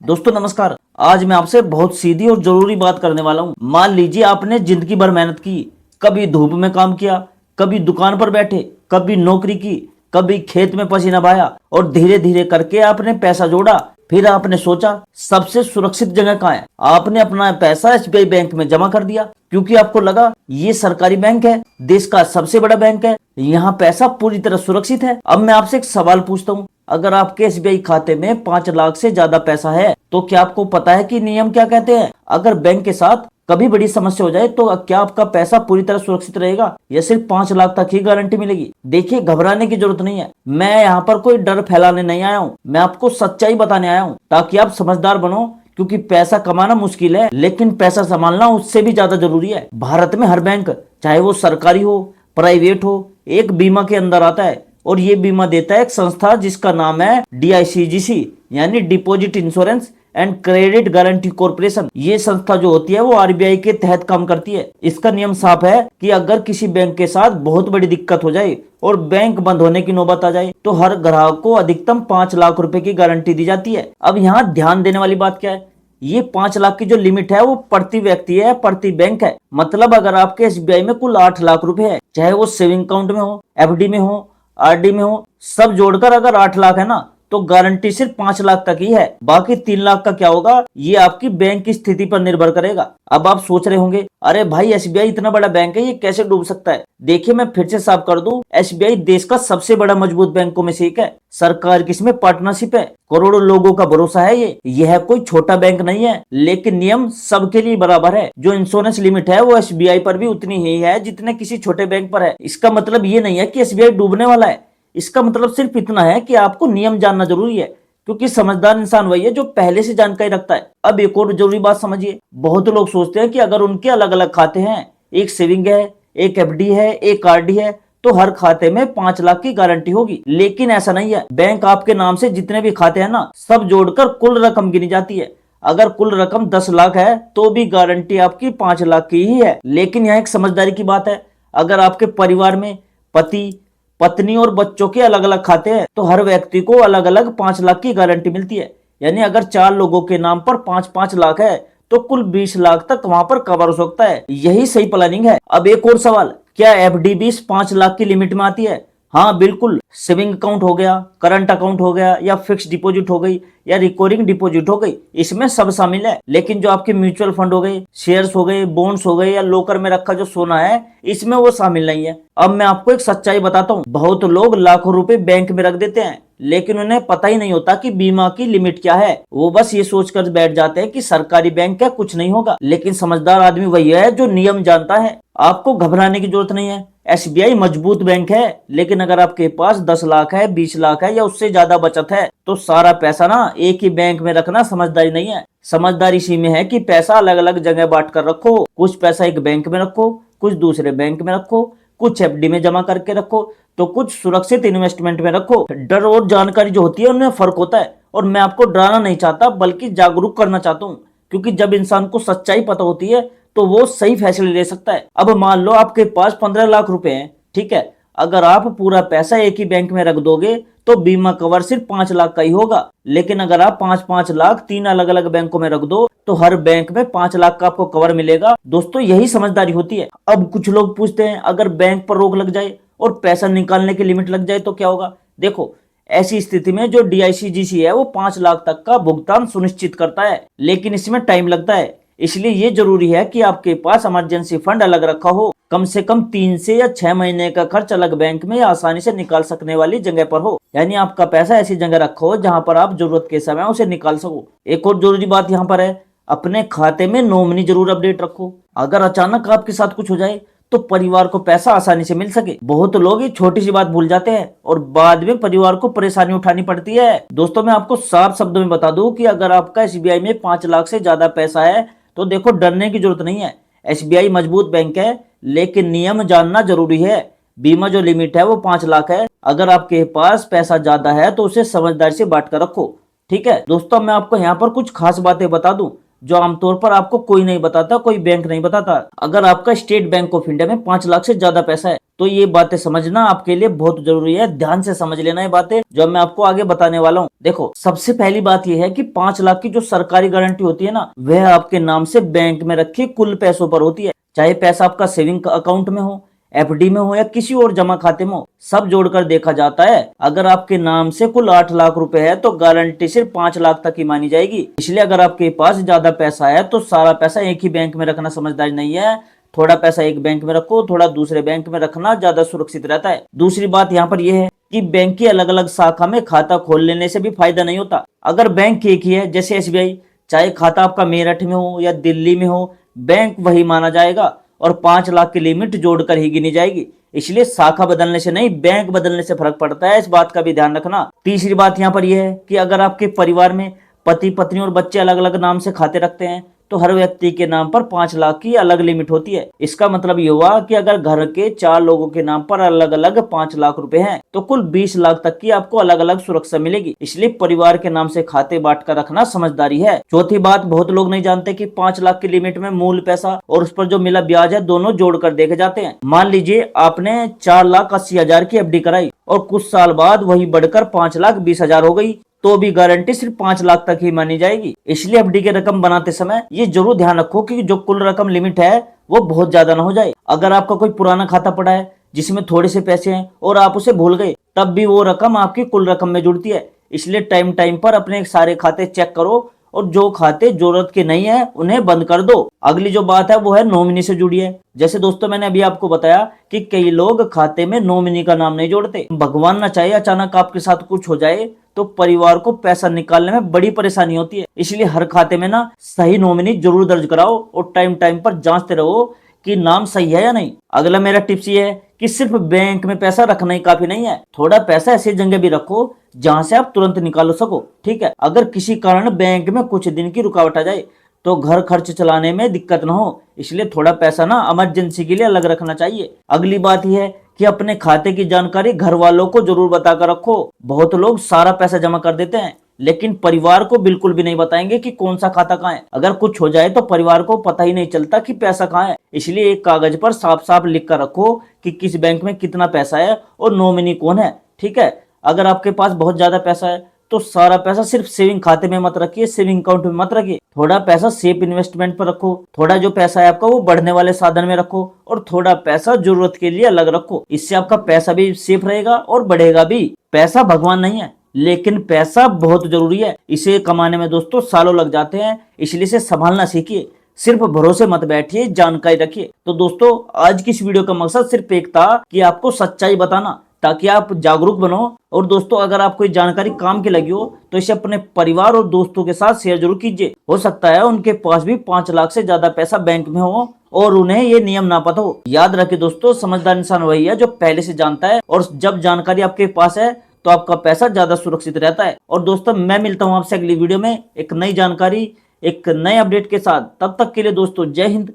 दोस्तों नमस्कार। आज मैं आपसे बहुत सीधी और जरूरी बात करने वाला हूँ। मान लीजिए आपने जिंदगी भर मेहनत की, कभी धूप में काम किया, कभी दुकान पर बैठे, कभी नौकरी की, कभी खेत में पसीना बहाया और धीरे धीरे करके आपने पैसा जोड़ा। फिर आपने सोचा सबसे सुरक्षित जगह कहाँ है। आपने अपना पैसा एसबीआई बैंक में जमा कर दिया क्योंकि आपको लगा ये सरकारी बैंक है, देश का सबसे बड़ा बैंक है, यहाँ पैसा पूरी तरह सुरक्षित है। अब मैं आपसे एक सवाल पूछता हूँ, अगर आपके एसबीआई खाते में 5 लाख से ज्यादा पैसा है तो क्या आपको पता है कि नियम क्या कहते हैं? अगर बैंक के साथ कभी बड़ी समस्या हो जाए तो क्या आपका पैसा पूरी तरह सुरक्षित रहेगा या सिर्फ 5 लाख तक ही गारंटी मिलेगी? देखिए, घबराने की जरूरत नहीं है। मैं यहाँ पर कोई डर फैलाने नहीं आया हूँ, मैं आपको सच्चाई बताने आया हूँ ताकि आप समझदार बनो। क्योंकि पैसा कमाना मुश्किल है लेकिन पैसा संभालना उससे भी ज्यादा जरूरी है। भारत में हर बैंक, चाहे वो सरकारी हो प्राइवेट हो, एक बीमा के अंदर आता है और ये बीमा देता है एक संस्था जिसका नाम है DICGC यानी deposit insurance and credit guarantee corporation. ये संस्था जो होती है वो RBI के तहत काम करती है। इसका नियम साफ है कि अगर किसी बैंक के साथ बहुत बड़ी दिक्कत हो जाए और बैंक बंद होने की नौबत आ जाए तो हर ग्राहक को अधिकतम 5 लाख रुपए की गारंटी दी जाती है। अब यहाँ ध्यान देने वाली बात क्या है, ये 5 लाख की जो लिमिट है वो प्रति व्यक्ति है, प्रति बैंक है। मतलब अगर आपके एसबीआई में कुल 8 लाख रुपए है, चाहे वो सेविंग अकाउंट में हो, FD में हो, RD में हो, सब जोड़कर अगर 8 लाख है ना तो गारंटी सिर्फ 5 लाख तक ही है। बाकी 3 लाख का क्या होगा ये आपकी बैंक की स्थिति पर निर्भर करेगा। अब आप सोच रहे होंगे, अरे भाई एसबीआई इतना बड़ा बैंक है, ये कैसे डूब सकता है? देखिए, मैं फिर से साफ कर दूं, एसबीआई देश का सबसे बड़ा मजबूत बैंकों में से एक है। सरकार की इसमें पार्टनरशिप है, करोड़ों लोगों का भरोसा है। यह कोई छोटा बैंक नहीं है लेकिन नियम सबके लिए बराबर है। जो इंश्योरेंस लिमिट है वो एसबीआई पर भी उतनी ही है जितने किसी छोटे बैंक पर है। इसका मतलब ये नहीं है कि एसबीआई डूबने वाला है, इसका मतलब सिर्फ इतना है कि आपको नियम जानना जरूरी है। क्योंकि समझदार इंसान वही है जो पहले से जानकारी रखता है। अब एक और जरूरी बात समझिए, बहुत लोग सोचते हैं कि अगर उनके अलग अलग खाते हैं, एक सेविंग है, एक FD है, एक RD है, तो हर खाते में 5 लाख की गारंटी होगी। लेकिन ऐसा नहीं है। बैंक आपके नाम से जितने भी खाते हैं ना, सब जोड़कर कुल रकम गिनी जाती है। अगर कुल रकम 10 लाख है तो भी गारंटी आपकी 5 लाख की ही है। लेकिन यहाँ एक समझदारी की बात है, अगर आपके परिवार में पति पत्नी और बच्चों के अलग अलग खाते हैं तो हर व्यक्ति को अलग अलग 5 लाख की गारंटी मिलती है। यानी अगर 4 लोगों के नाम पर 5-5 लाख है तो कुल 20 लाख तक वहां पर कवर हो सकता है। यही सही प्लानिंग है। अब एक और सवाल, क्या FD भी 5 लाख की लिमिट में आती है? हाँ बिल्कुल। सेविंग अकाउंट हो गया, करंट अकाउंट हो गया, या फिक्स डिपॉजिट हो गई, या रिकरिंग डिपॉजिट हो गई, इसमें सब शामिल है। लेकिन जो आपके म्यूचुअल फंड हो गए, शेयर्स हो गए, बॉन्ड्स हो गए, या लॉकर में रखा जो सोना है, इसमें वो शामिल नहीं है। अब मैं आपको एक सच्चाई बताता हूँ, बहुत लोग लाखों रुपए बैंक में रख देते हैं लेकिन उन्हें पता ही नहीं होता कि बीमा की लिमिट क्या है। वो बस ये सोचकर बैठ जाते हैं कि सरकारी बैंक है, कुछ नहीं होगा। लेकिन समझदार आदमी वही है जो नियम जानता है। आपको घबराने की जरूरत नहीं है। एसबीआई मजबूत बैंक है लेकिन अगर आपके पास 10 लाख है, 20 लाख है या उससे ज्यादा बचत है तो सारा पैसा ना एक ही बैंक में रखना समझदारी नहीं है। समझदारी इसी में है कि पैसा अलग अलग जगह बांट कर रखो। कुछ पैसा एक बैंक में रखो, कुछ दूसरे बैंक में रखो, कुछ FD में जमा करके रखो, तो कुछ सुरक्षित इन्वेस्टमेंट में रखो। डर और जानकारी जो होती है उनमें फर्क होता है और मैं आपको डराना नहीं चाहता बल्कि जागरूक करना चाहता हूँ। क्योंकि जब इंसान को सच्चाई पता होती है तो वो सही फैसले ले सकता है। अब मान लो आपके पास 15 लाख रुपए हैं, ठीक है। अगर आप पूरा पैसा एक ही बैंक में रख दोगे तो बीमा कवर सिर्फ 5 लाख का ही होगा। लेकिन अगर आप 5-5 लाख 3 अलग अलग बैंकों में रख दो तो हर बैंक में 5 लाख का आपको कवर मिलेगा। दोस्तों यही समझदारी होती है। अब कुछ लोग पूछते हैं, अगर बैंक पर रोक लग जाए और पैसा निकालने की लिमिट लग जाए तो क्या होगा? देखो, ऐसी स्थिति में जो DICGC है वो 5 लाख तक का भुगतान सुनिश्चित करता है, लेकिन इसमें टाइम लगता है। इसलिए ये जरूरी है कि आपके पास इमरजेंसी फंड अलग रखा हो। कम से कम 3 से या 6 महीने का खर्च अलग बैंक में या आसानी से निकाल सकने वाली जगह पर हो। यानी आपका पैसा ऐसी जगह रखा हो जहां पर आप जरूरत के समय उसे निकाल सको। एक और जरूरी बात यहाँ पर है, अपने खाते में नॉमिनी जरूर अपडेट रखो। अगर अचानक आपके साथ कुछ हो जाए तो परिवार को पैसा आसानी से मिल सके। बहुत लोग ये छोटी सी बात भूल जाते हैं और बाद में परिवार को परेशानी उठानी पड़ती है। दोस्तों मैं आपको साफ शब्दों में बता दूं कि अगर आपका एसबीआई में 5 लाख से ज्यादा पैसा है तो देखो, डरने की जरूरत नहीं है। एसबीआई मजबूत बैंक है लेकिन नियम जानना जरूरी है। बीमा जो लिमिट है वो 5 लाख है। अगर आपके पास पैसा ज्यादा है तो उसे समझदारी से बांट कर रखो, ठीक है। दोस्तों मैं आपको यहाँ पर कुछ खास बातें बता दूं जो आमतौर पर आपको कोई नहीं बताता, कोई बैंक नहीं बताता। अगर आपका स्टेट बैंक ऑफ इंडिया में 5 लाख से ज्यादा पैसा है तो ये बातें समझना आपके लिए बहुत जरूरी है। ध्यान से समझ लेना ये बातें जो मैं आपको आगे बताने वाला हूँ। देखो, सबसे पहली बात यह है कि 5 लाख की जो सरकारी गारंटी होती है ना, वह आपके नाम से बैंक में रखे कुल पैसों पर होती है। चाहे पैसा आपका सेविंग अकाउंट में हो, एफडी में हो या किसी और जमा खाते में हो, सब जोड़कर देखा जाता है। अगर आपके नाम से कुल 8 लाख रुपए है तो गारंटी सिर्फ 5 लाख तक ही मानी जाएगी। इसलिए अगर आपके पास ज्यादा पैसा है तो सारा पैसा एक ही बैंक में रखना समझदारी नहीं है। थोड़ा पैसा एक बैंक में रखो, थोड़ा दूसरे बैंक में रखना ज्यादा सुरक्षित रहता है। दूसरी बात यहाँ पर यह है कि बैंक की अलग अलग शाखा में खाता खोल लेने से भी फायदा नहीं होता। अगर बैंक एक ही है जैसे एसबीआई, चाहे खाता आपका मेरठ में हो या दिल्ली में हो, बैंक वही माना जाएगा और 5 लाख की लिमिट जोड़कर ही गिनी जाएगी। इसलिए शाखा बदलने से नहीं, बैंक बदलने से फर्क पड़ता है, इस बात का भी ध्यान रखना। तीसरी बात यहाँ पर यह है कि अगर आपके परिवार में पति पत्नी और बच्चे अलग अलग नाम से खाते रखते हैं तो हर व्यक्ति के नाम पर 5 लाख की अलग लिमिट होती है। इसका मतलब ये हुआ कि अगर घर के 4 लोगों के नाम पर अलग अलग 5 लाख रुपए हैं तो कुल 20 लाख तक की आपको अलग अलग सुरक्षा मिलेगी। इसलिए परिवार के नाम से खाते बांट कर रखना समझदारी है। चौथी बात, बहुत लोग नहीं जानते कि 5 लाख की लिमिट में मूल पैसा और उस पर जो मिला ब्याज है दोनों जोड़कर देखे जाते हैं। मान लीजिए आपने 4,80,000 की एफडी कराई और कुछ साल बाद वही बढ़कर 5,20,000 हो गई तो भी गारंटी सिर्फ 5 लाख तक ही मानी जाएगी। इसलिए एफडी की रकम बनाते समय ये जरूर ध्यान रखो कि जो कुल रकम लिमिट है वो बहुत ज्यादा ना हो जाए। अगर आपका कोई पुराना खाता पड़ा है जिसमें थोड़े से पैसे हैं और आप उसे भूल गए, तब भी वो रकम आपकी कुल रकम में जुड़ती है। इसलिए टाइम टाइम पर अपने सारे खाते चेक करो और जो खाते जरूरत के नहीं है उन्हें बंद कर दो। अगली जो बात है वो है नॉमिनी से जुड़ी है। जैसे दोस्तों मैंने अभी आपको बताया कि कई लोग खाते में नॉमिनी का नाम नहीं जोड़ते। भगवान ना चाहे अचानक आपके साथ कुछ हो जाए तो परिवार को पैसा निकालने में बड़ी परेशानी होती है। इसलिए हर खाते में ना सही नॉमिनी जरूर दर्ज कराओ और टाइम टाइम पर जांचते रहो कि नाम सही है या नहीं। अगला मेरा टिप्स ये है कि सिर्फ बैंक में पैसा रखना ही काफी नहीं है, थोड़ा पैसा ऐसी जगह भी रखो जहां से आप तुरंत निकाल सको। ठीक है, अगर किसी कारण बैंक में कुछ दिन की रुकावट आ जाए तो घर खर्च चलाने में दिक्कत ना हो, इसलिए थोड़ा पैसा ना इमरजेंसी के लिए अलग रखना चाहिए। अगली बात यह है कि अपने खाते की जानकारी घर वालों को जरूर बताकर रखो। बहुत लोग सारा पैसा जमा कर देते हैं लेकिन परिवार को बिल्कुल भी नहीं बताएंगे कि कौन सा खाता कहाँ है। अगर कुछ हो जाए तो परिवार को पता ही नहीं चलता कि पैसा कहाँ है। इसलिए एक कागज पर साफ साफ लिख कर रखो कि किस बैंक में कितना पैसा है और नॉमिनी कौन है। ठीक है, अगर आपके पास बहुत ज्यादा पैसा है तो सारा पैसा सिर्फ सेविंग खाते में मत रखिए, सेविंग अकाउंट में मत रखिए। थोड़ा पैसा सेफ इन्वेस्टमेंट पर रखो, थोड़ा जो पैसा है आपका वो बढ़ने वाले साधन में रखो और थोड़ा पैसा जरूरत के लिए अलग रखो। इससे आपका पैसा भी सेफ रहेगा और बढ़ेगा भी। पैसा भगवान नहीं है लेकिन पैसा बहुत जरूरी है। इसे कमाने में दोस्तों सालों लग जाते हैं, इसलिए इसे संभालना सीखिए। सिर्फ भरोसे मत बैठिए, जानकारी रखिए। तो दोस्तों आज की इस वीडियो का मकसद सिर्फ एक था कि आपको सच्चाई बताना ताकि आप जागरूक बनो। और दोस्तों अगर आपको ये जानकारी काम की लगी हो तो इसे अपने परिवार और दोस्तों के साथ शेयर जरूर कीजिए। हो सकता है उनके पास भी 5 लाख से ज्यादा पैसा बैंक में हो और उन्हें ये नियम ना पता हो। याद रखिए दोस्तों, समझदार इंसान वही है जो पहले से जानता है और जब जानकारी आपके पास है तो आपका पैसा ज्यादा सुरक्षित रहता है। और दोस्तों मैं मिलता हूँ आपसे अगली वीडियो में एक नई जानकारी, एक नए अपडेट के साथ। तब तक के लिए दोस्तों जय हिंद,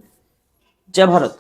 जय भारत।